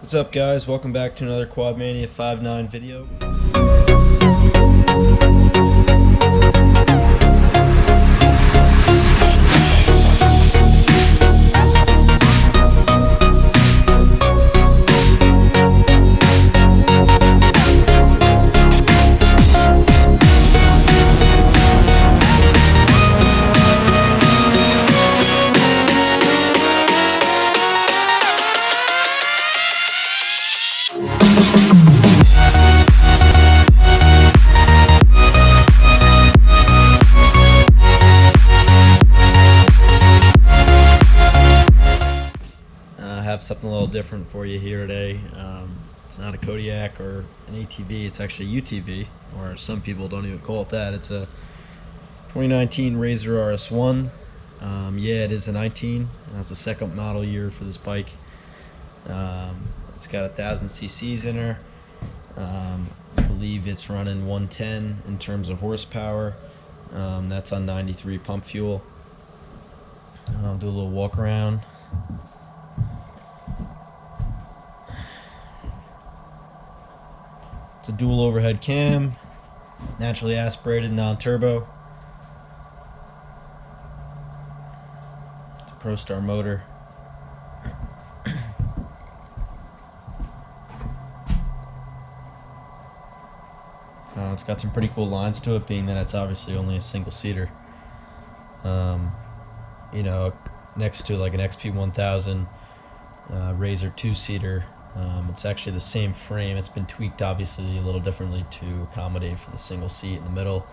What's up, guys? Welcome back to another Quadmania 5.9 video. Have something a little different for you here today. It's not a Kodiak or an ATV, it's actually a UTV, or some people don't even call it that. It's a 2019 RZR RS1. Yeah, it is a 19. That's the second model year for this bike. It's got 1,000 cc's in her. I believe it's running 110 in terms of horsepower. That's on 93 pump fuel. I'll do a little walk around. It's a dual overhead cam, naturally aspirated, non-turbo. It's a ProStar motor. It's got some pretty cool lines to it, being that it's obviously only a single seater. You know, next to like an XP1000 RZR 2-seater. It's actually the same frame. It's been tweaked obviously a little differently to accommodate for the single seat in the middle.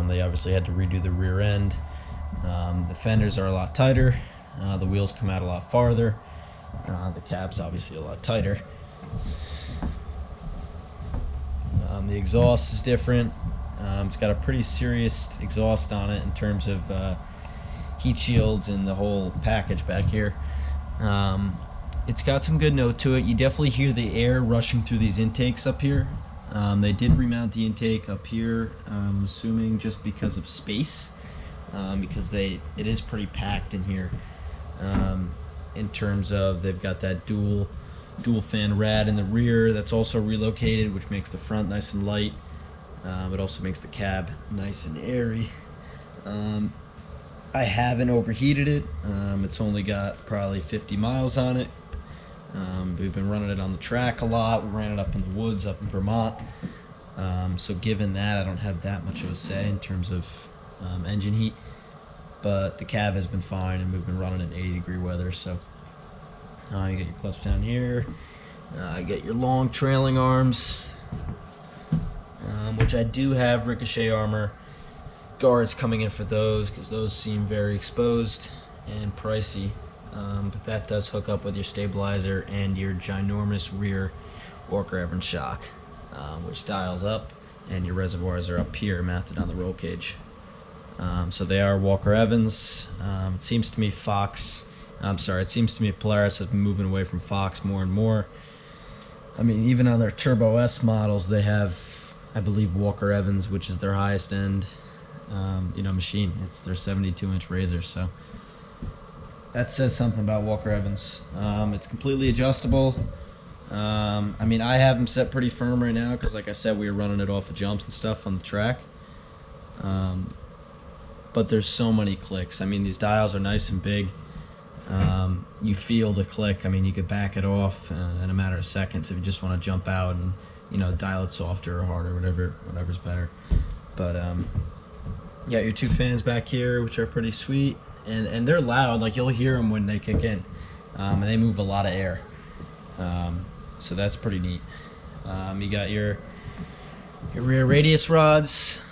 They obviously had to redo the rear end. The fenders are a lot tighter. The wheels come out a lot farther. The cab's obviously a lot tighter. The exhaust is different. It's got a pretty serious exhaust on it in terms of heat shields and the whole package back here. It's got some good note to it. You definitely hear the air rushing through these intakes up here. They did remount the intake up here, I'm assuming just because of space, because it is pretty packed in here. In terms of, they've got that dual fan rad in the rear that's also relocated, which makes the front nice and light. It also makes the cab nice and airy. I haven't overheated it. It's only got probably 50 miles on it. We've been running it on the track a lot. We ran it up in the woods up in Vermont. So given that, I don't have that much of a say in terms of engine heat. But the cab has been fine, and we've been running in 80-degree weather. So you get your clutch down here. You get your long trailing arms, which I do have ricochet armor guards coming in for those, because those seem very exposed and pricey. But that does hook up with your stabilizer and your ginormous rear Walkaround shock, which dials up, and your reservoirs are up here mounted on the roll cage. So they are Walker Evans. It seems to me it seems to me Polaris has been moving away from Fox more and more. I mean, even on their Turbo S models, they have, I believe, Walker Evans, which is their highest end machine. It's their 72-inch RZR, so that says something about Walker Evans. It's completely adjustable. I mean, I have them set pretty firm right now because, like I said, we were running it off of jumps and stuff on the track. But there's so many clicks. I mean, these dials are nice and big. You feel the click. I mean, you could back it off in a matter of seconds if you just want to jump out and, you know, dial it softer or harder, whatever's better. But you got your two fans back here, which are pretty sweet, and they're loud. Like, you'll hear them when they kick in, and they move a lot of air. So that's pretty neat. You got your rear radius rods.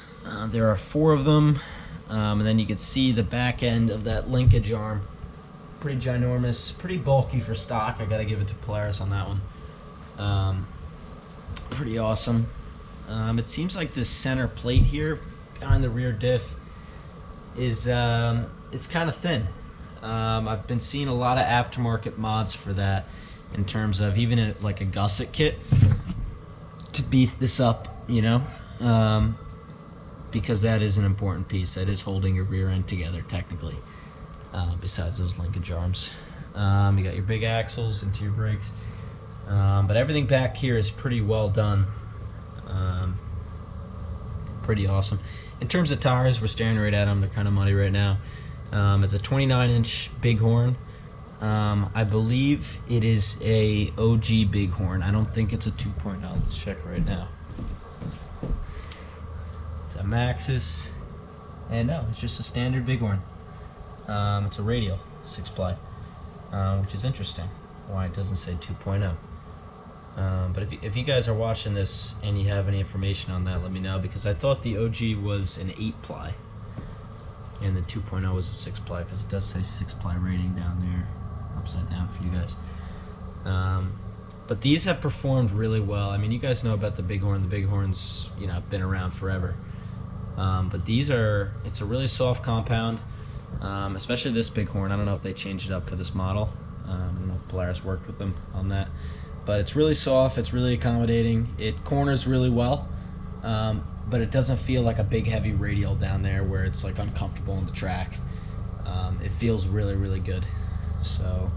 There are 4 of them, and then you can see the back end of that linkage arm. Pretty ginormous, pretty bulky for stock. I gotta give it to Polaris on that one. Pretty awesome. It seems like this center plate here behind the rear diff is it's kind of thin. I've been seeing a lot of aftermarket mods for that, in terms of even like a gusset kit to beef this up, you know, because that is an important piece. That is holding your rear end together technically. Besides those linkage arms, you got your big axles into your brakes. But everything back here is pretty well done. Pretty awesome. In terms of tires, we're staring right at them. They're kind of muddy right now. It's a 29-inch Bighorn. I believe it is a OG Bighorn. I don't think it's a 2.0. Let's check right now. It's a Maxxis, and no, it's just a standard Bighorn. It's a radial 6-ply, which is interesting. Why it doesn't say 2.0. But if you guys are watching this and you have any information on that, let me know, because I thought the OG was an 8-ply and the 2.0 was a 6-ply, because it does say 6-ply rating down there, upside down for you guys. But these have performed really well. I mean, you guys know about the Bighorn. The Bighorn's, you know, been around forever. But these are, it's a really soft compound, especially this Bighorn. I don't know if they changed it up for this model. I don't know if Polaris worked with them on that. But it's really soft, it's really accommodating, it corners really well, but it doesn't feel like a big heavy radial down there where it's like uncomfortable on the track. It feels really, really good. So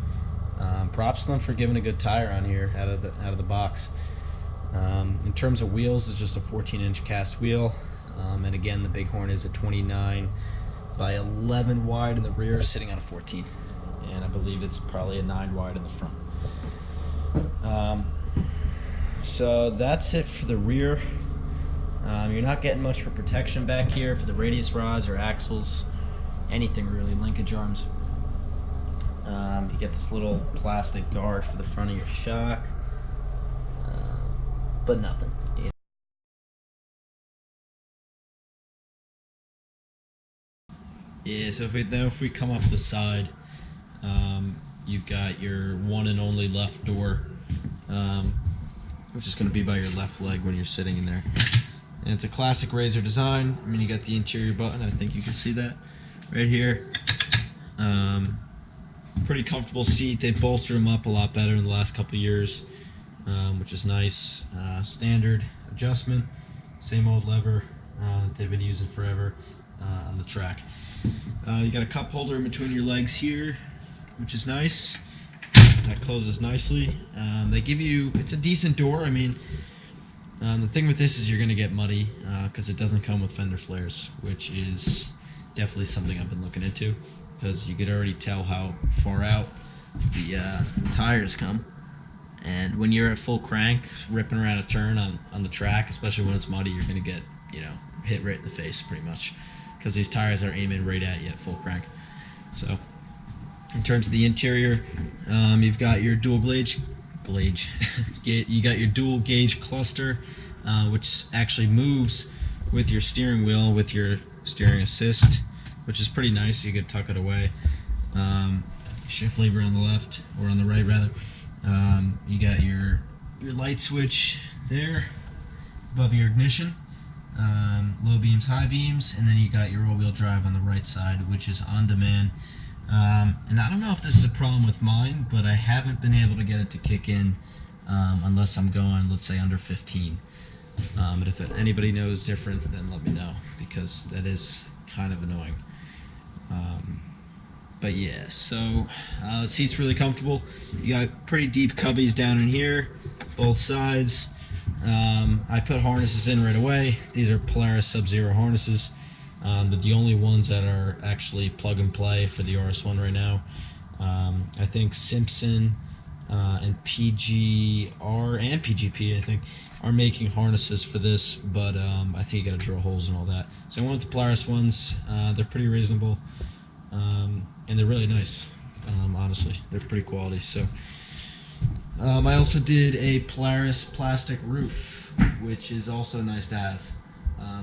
props to them for giving a good tire on here out of the box. In terms of wheels, it's just a 14-inch cast wheel, and again the Bighorn is a 29 by 11 wide in the rear, sitting on a 14, and I believe it's probably a 9 wide in the front. So that's it for the rear. You're not getting much for protection back here for the radius rods or axles, anything really, linkage arms. You get this little plastic guard for the front of your shock, but nothing. Yeah, so if we come off the side, you've got your one and only left door, which is going to be by your left leg when you're sitting in there. And it's a classic RZR design. I mean, you got the interior button. I think you can see that right here. Pretty comfortable seat. They bolstered them up a lot better in the last couple of years, which is nice. Standard adjustment, same old lever that they've been using forever on the track. You got a cup holder in between your legs here, which is nice. That closes nicely. They give you, it's a decent door. I mean, the thing with this is you're going to get muddy because it doesn't come with fender flares, which is definitely something I've been looking into, because you could already tell how far out the tires come. And when you're at full crank, ripping around a turn on the track, especially when it's muddy, you're going to get, you know, hit right in the face pretty much, because these tires are aiming right at you at full crank. So in terms of the interior, you've got your dual gauge you got your dual gauge cluster, which actually moves with your steering wheel with your steering assist, which is pretty nice. You could tuck it away. Shift lever on the left, or on the right rather. You got your light switch there above your ignition, low beams, high beams, and then you got your all-wheel drive on the right side, which is on demand. And I don't know if this is a problem with mine, but I haven't been able to get it to kick in unless I'm going, let's say, under 15. But if anybody knows different, then let me know, because that is kind of annoying. But yeah, so the seat's really comfortable. You got pretty deep cubbies down in here, both sides. I put harnesses in right away. These are Polaris Sub-Zero harnesses. They're the only ones that are actually plug and play for the RS1 right now. I think Simpson and PGR and PGP, I think, are making harnesses for this, but I think you gotta drill holes and all that. So I went with the Polaris ones. They're pretty reasonable, and they're really nice. Honestly, they're pretty quality. So I also did a Polaris plastic roof, which is also nice to have.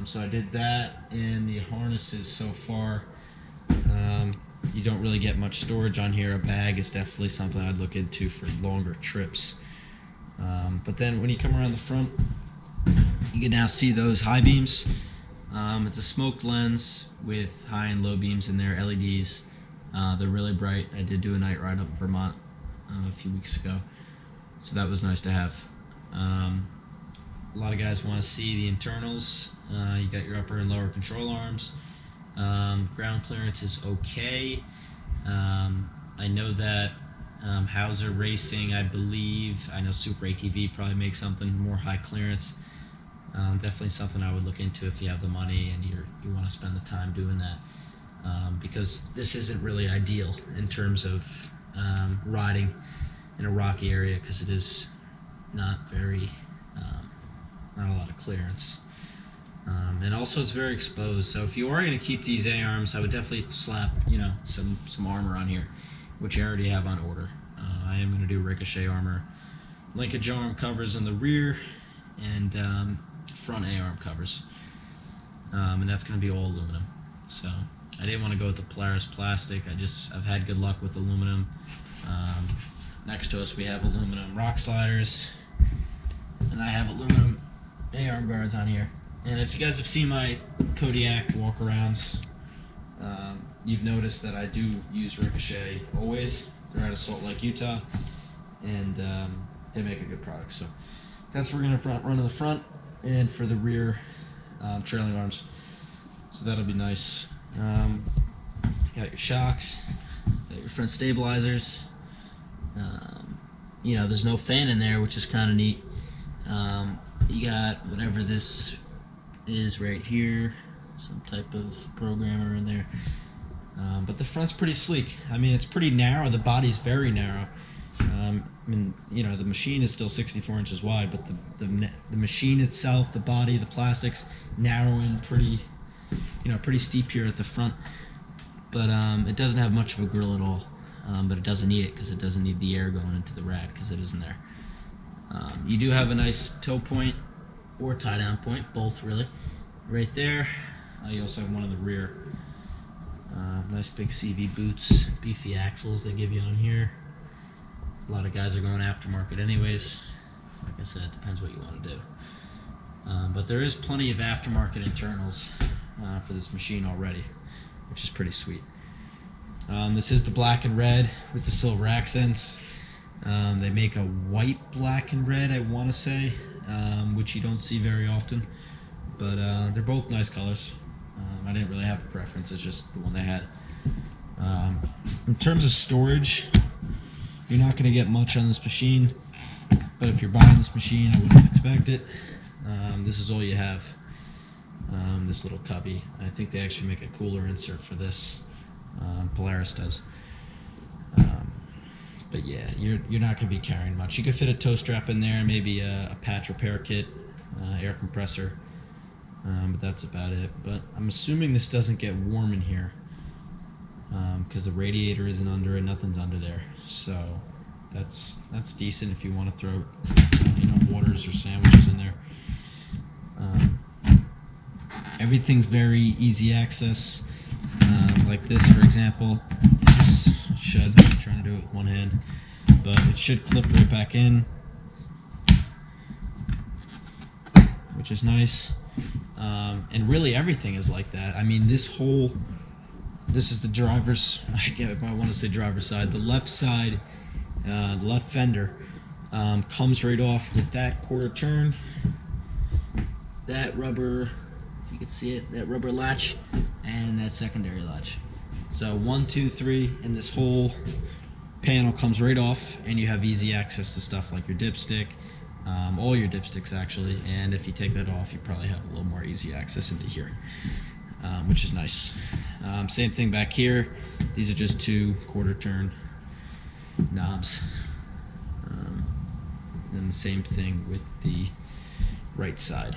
So I did that, and the harnesses so far, you don't really get much storage on here. A bag is definitely something I'd look into for longer trips. But then when you come around the front, you can now see those high beams. It's a smoked lens with high and low beams in there, LEDs. They're really bright. I did do a night ride up in Vermont a few weeks ago, so that was nice to have. A lot of guys want to see the internals. You got your upper and lower control arms. Ground clearance is okay. I know that Hauser Racing, I believe. I know Super ATV probably makes something more high clearance. Definitely something I would look into if you have the money and you want to spend the time doing that. Because this isn't really ideal in terms of riding in a rocky area, because it is not very, not a lot of clearance. And also it's very exposed, so if you are going to keep these A-arms, I would definitely slap, some armor on here, which I already have on order. I am going to do ricochet armor, linkage arm covers in the rear, and front A-arm covers. And that's going to be all aluminum. So I didn't want to go with the Polaris plastic. I've had good luck with aluminum. Next to us we have aluminum rock sliders, and I have aluminum A-arm guards on here. And if you guys have seen my Kodiak walkarounds, you've noticed that I do use ricochet always. They're out of Salt Lake, Utah, and they make a good product. So that's what we're going to run in the front and for the rear trailing arms. So that'll be nice. You got your shocks, got your front stabilizers. There's no fan in there, which is kind of neat. You got whatever this is right here, some type of programmer in there. But the front's pretty sleek. I mean, it's pretty narrow. The body's very narrow. The machine is still 64 inches wide, but the machine itself, the body, the plastics, narrowing pretty steep here at the front. But it doesn't have much of a grill at all. But it doesn't need it, because it doesn't need the air going into the rad, because it isn't there. You do have a nice toe point or tie down point, both really, right there. You also have one in the rear. Nice big CV boots, beefy axles they give you on here. A lot of guys are going aftermarket anyways. Like I said, it depends what you want to do. But there is plenty of aftermarket internals for this machine already, which is pretty sweet. This is the black and red with the silver accents. They make a white, black, and red, I want to say, which you don't see very often. But they're both nice colors. I didn't really have a preference, it's just the one they had. In terms of storage, you're not going to get much on this machine, but if you're buying this machine, I wouldn't expect it. This is all you have, this little cubby. I think they actually make a cooler insert for this. Polaris does. But yeah, you're not going to be carrying much. You could fit a toe strap in there, maybe a patch repair kit, air compressor, but that's about it. But I'm assuming this doesn't get warm in here, because the radiator isn't under it, nothing's under there. So that's decent if you want to throw waters or sandwiches in there. Everything's very easy access. Like this, for example, I'm trying to do it with one hand, but it should clip right back in, which is nice. And really everything is like that. I mean, this is the driver's, I want to say driver's side, the left side, the left fender comes right off with that quarter turn, that rubber, if you can see it, that rubber latch, and that secondary latch. So 1, 2, 3, and this whole panel comes right off, and you have easy access to stuff like your dipstick, all your dipsticks actually, and if you take that off, you probably have a little more easy access into here, which is nice. Same thing back here. These are just 2 quarter turn knobs. And the same thing with the right side.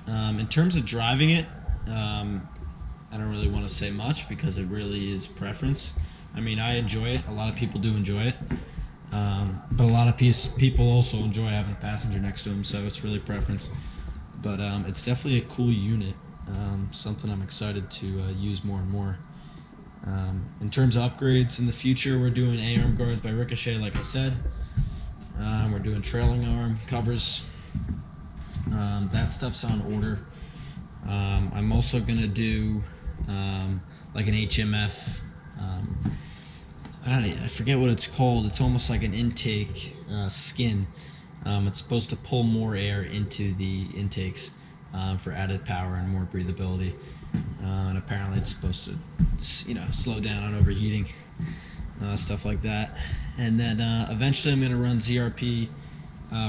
In terms of driving it, I don't really want to say much because it really is preference. I mean, I enjoy it. A lot of people do enjoy it. But a lot of people also enjoy having a passenger next to them, so it's really preference. But it's definitely a cool unit. Something I'm excited to use more and more. In terms of upgrades in the future, we're doing A-arm guards by Ricochet, like I said. We're doing trailing arm covers. That stuff's on order. I'm also going to do like an HMF. I forget what it's called. It's almost like an intake skin. It's supposed to pull more air into the intakes for added power and more breathability. and apparently it's supposed to, you know, slow down on overheating, stuff like that. And then eventually I'm going to run ZRP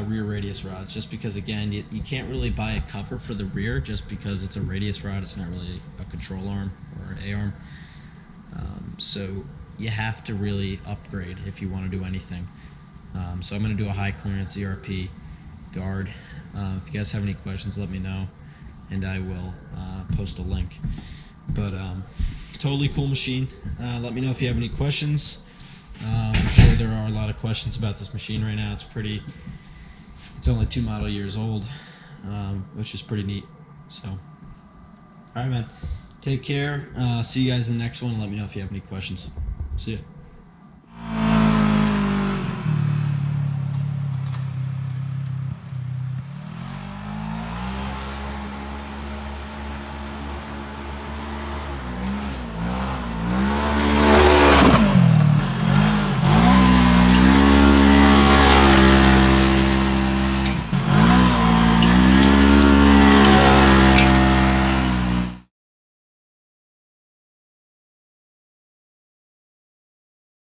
rear radius rods, just because, again, you can't really buy a cover for the rear just because it's a radius rod. It's not really a control arm or an A-arm. So you have to really upgrade if you want to do anything. So I'm going to do a high clearance ZRP guard. If you guys have any questions, let me know, and I will post a link. But totally cool machine. Let me know if you have any questions. I'm sure there are a lot of questions about this machine right now. It's only 2 model years old, which is pretty neat. So, all right, man. Take care. See you guys in the next one. Let me know if you have any questions. See ya.